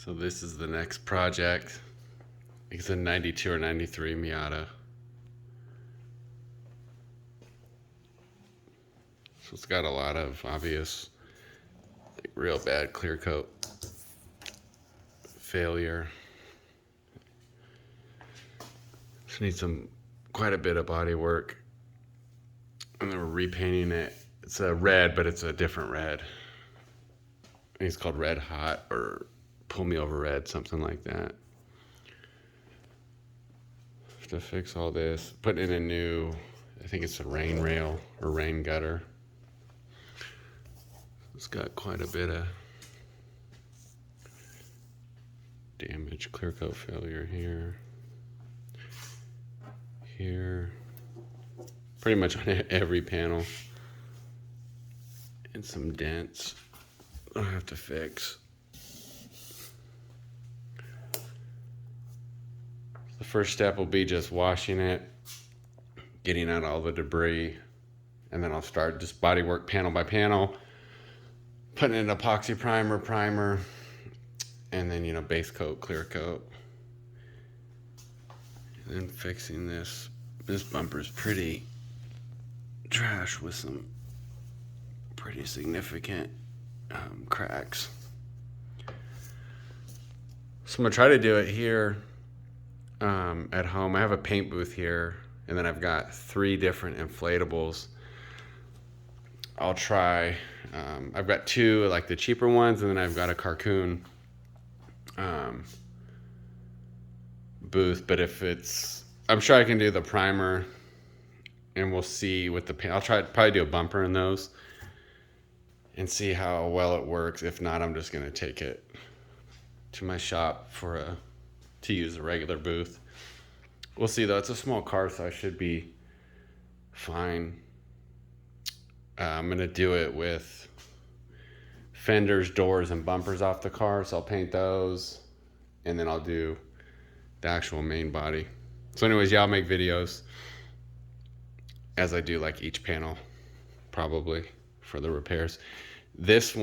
So this is the next project. It's a 92 or 93 Miata. So it's got a lot of obvious, like, real bad clear coat failure. Just needs quite a bit of body work. And then we're repainting it. It's a red, but it's a different red. I think it's called Red Hot or Pull Me Over Red, something like that. Have to fix all this. Put in a new, I think it's a rain rail or rain gutter. It's got quite a bit of damage, clear coat failure here. Here. Pretty much on every panel. And some dents I'll have to fix. The first step will be just washing it, getting out all the debris, and then I'll start just body work panel by panel, putting in epoxy primer, and then, base coat, clear coat. And then fixing this. This bumper's pretty trash with some pretty significant cracks. So I'm gonna try to do it here at home. I have a paint booth here, and then I've got 3 different inflatables. I'll try. I've got 2 like the cheaper ones, and then I've got a Carcoon booth. But if I'm sure I can do the primer, and we'll see with the paint. I'll probably do a bumper in those and see how well it works. If not, I'm just gonna take it to my shop to use a regular booth. We'll see though. It's a small car, so I should be fine. I'm gonna do it with fenders, doors, and bumpers off the car. So I'll paint those, and then I'll do the actual main body. So anyways, yeah, I'll make videos as I do like each panel, probably, for the repairs. This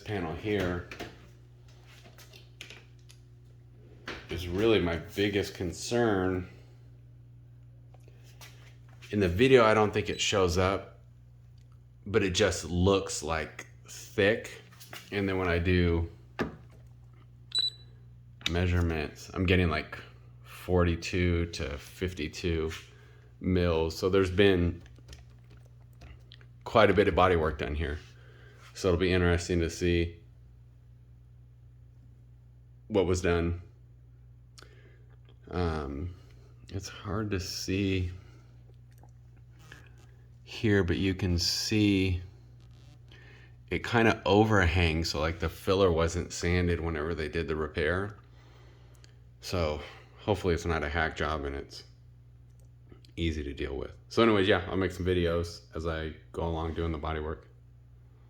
panel here is really my biggest concern. In the video, I don't think it shows up, but it just looks like thick. And then when I do measurements, I'm getting like 42 to 52 mils. So there's been quite a bit of body work done here. So it'll be interesting to see what was done. It's hard to see here, but you can see it kind of overhangs. So like the filler wasn't sanded whenever they did the repair. So hopefully it's not a hack job and it's easy to deal with. So anyways, yeah, I'll make some videos as I go along doing the body work.